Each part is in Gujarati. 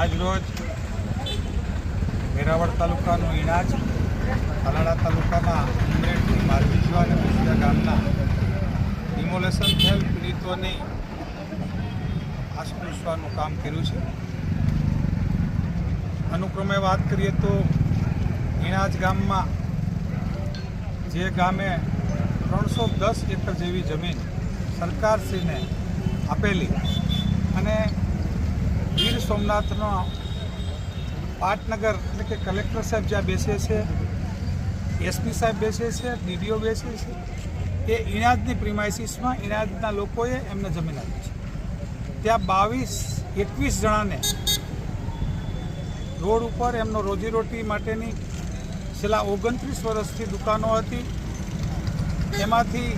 આજરોજ વેરાવળ તાલુકાનું ઈણાજ, તાલાળા તાલુકાના ઉમરેઠી, માલવીજવા અને મુસિયા ગામના ડિમોલેશન થયેલ પીડિતોની આશ્રયનું કામ કર્યું છે. અનુક્રમે વાત કરીએ તો ઈણાજ ગામમાં જે ગામે 310 એકર જેવી જમીન સરકારશ્રીને આપેલી અને ગીર સોમનાથનો પાટનગર એટલે કે કલેક્ટર સાહેબ જ્યાં બેસે છે, એસપી સાહેબ બેસે છે, ડીડીઓ બેસે છે, એ ઈણાજની પ્રિમાઇસીસમાં ઈણાજના લોકોએ એમને જમીન આપી છે. ત્યાં 22-21 જણાને રોડ ઉપર એમનો રોજીરોટી માટેની છેલ્લા 29 વર્ષથી દુકાનો હતી. એમાંથી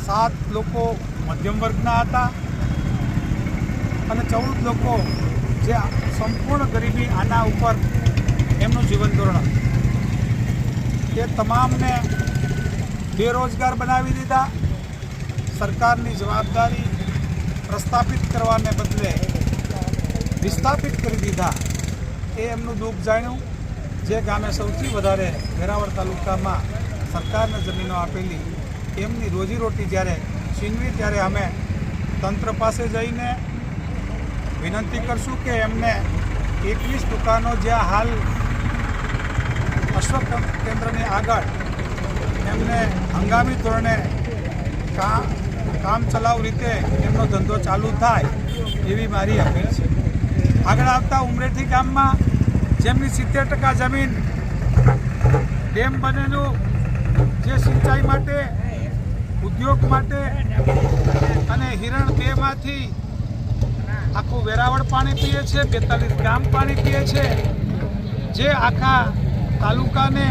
7 લોકો મધ્યમ વર્ગના હતા અને 14 લોકો જે સંપૂર્ણ ગરીબી આના ઉપર એમનું જીવન ધોરણ હતું. તે તમામને બેરોજગાર બનાવી દીધા. સરકારની જવાબદારી પ્રસ્થાપિત કરવાને બદલે વિસ્થાપિત કરી દીધા. એ એમનું દુઃખ જાણ્યું. જે ગામે સૌથી વધારે વેરાવળ તાલુકામાં સરકારને જમીનો આપેલી એમની રોજીરોટી જ્યારે છીનવી, ત્યારે અમે તંત્ર પાસે જઈને વિનંતી કરશું કે એમને 21 દુકાનો જ્યાં હાલ અશ્વક કેન્દ્રની આગળ એમને હંગામી ધોરણે કામ ચલાવ રીતે એમનો ધંધો ચાલુ થાય એવી મારી અપીલ છે. આગળ આવતા ઉમરેઠી ગામમાં જેમની 70% જમીન ડેમ બનેલું, જે સિંચાઈ માટે, ઉદ્યોગ માટે અને હિરણ 2માંથી આખું વેરાવળ પાણી પીએ છે, 42 ગામ પાણી પીએ છે, જે આખા તાલુકાને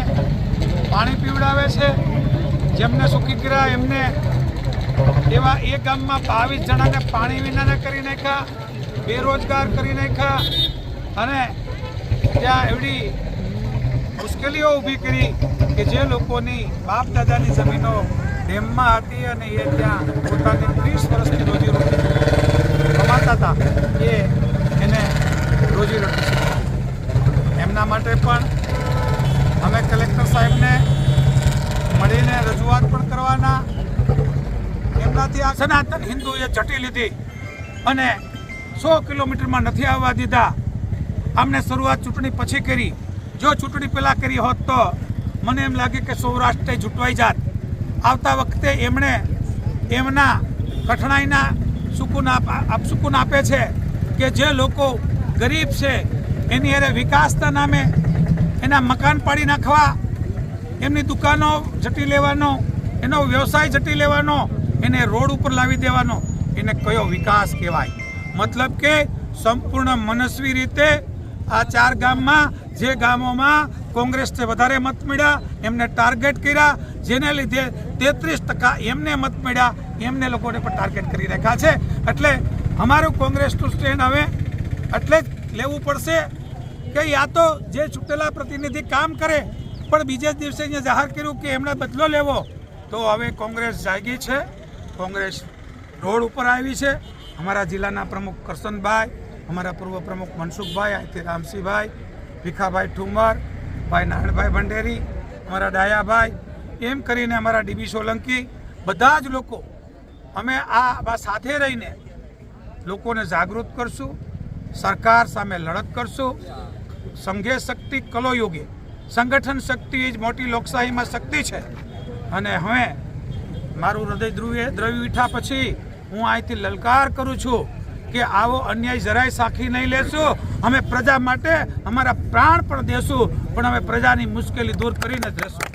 પાણી પીવડાવે છે, જેમને સૂકી ગયા એમને એવા એ ગામમાં 22 જણાને પાણી વિનાને કરી નાખ્યા, બેરોજગાર કરી નાખ્યા અને ત્યાં એવડી મુશ્કેલીઓ ઊભી કરી કે જે લોકોની બાપ દાદાની જમીનો ડેમમાં હતી અને એ ત્યાં પોતાની 30 વર્ષની રોજીરોટી કમાતા હતા, એને રોજીરોટી છે. એમના માટે પણ અમે કલેક્ટર સાહેબને મળીને રજૂઆત પણ કરવાના. એમનાથી આ સનાતન હિન્દુએ ઝટી લીધી અને 100 કિલોમીટરમાં નથી આવવા દીધા. અમને શરૂઆત ચૂંટણી પછી કરી. જો ચૂંટણી પહેલાં કરી હોત તો મને એમ લાગે કે સૌરાષ્ટ્ર ઝૂંટવાઈ જાત. આવતા વખતે એમણે એમના કઠણાઈના સુકૂન આપે છે કે જે લોકો ગરીબ છે એની અરે વિકાસના નામે એના મકાન પાડી નાખવા, એમની દુકાનો ઝટી લેવાનો, એનો વ્યવસાય ઝટી લેવાનો, એને રોડ ઉપર લાવી દેવાનો, એને કયો વિકાસ કહેવાય? મતલબ કે સંપૂર્ણ મનસ્વી રીતે આ 4 ગામમાં જે ગામોમાં કોંગ્રેસને વધારે મત મળ્યા એમને ટાર્ગેટ કર્યા, જેને લીધે 33% એમને મત મળ્યા, એમને લોકોને પણ ટાર્ગેટ કરી રાખ્યા છે. એટલે અમારું કોંગ્રેસનું સ્ટેન્ડ હવે એટલે જ લેવું પડશે કે યા તો જે ચૂંટેલા પ્રતિનિધિ કામ કરે, પણ બીજે દિવસે અહીંયા જાહેર કર્યું કે એમણે બદલો લેવો, તો હવે કોંગ્રેસ જાગી છે, કોંગ્રેસ રોડ ઉપર આવી છે. અમારા જિલ્લાના પ્રમુખ કરશનભાઈ, અમારા પૂર્વ પ્રમુખ મનસુખભાઈ, અહીંથી રામસિંહભાઈ, ભીખાભાઈ ઠુમર, ભાઈ નારાયણભાઈ ભંડેરી, અમારા ડાયાભાઈ, એમ કરીને અમારા ડીબી સોલંકી, બધા જ લોકો અમે આ સાથે રહીને લોકોને જાગૃત કરશું, સરકાર સામે લડત કરશું. સંઘે શક્તિ કલો યોગે, સંગઠન શક્તિ એ જ મોટી લોકશાહીમાં શક્તિ છે. અને હવે મારું હૃદય દ્રવી ઉઠ્યા પછી હું અહીંથી લલકાર કરું છું કે આવો અન્યાય જરાય સાખી નહીં લેશું. અમે પ્રજા માટે અમારા પ્રાણ પણ દેશું, પણ અમે પ્રજાની મુશ્કેલી દૂર કરીને જ રહેશું.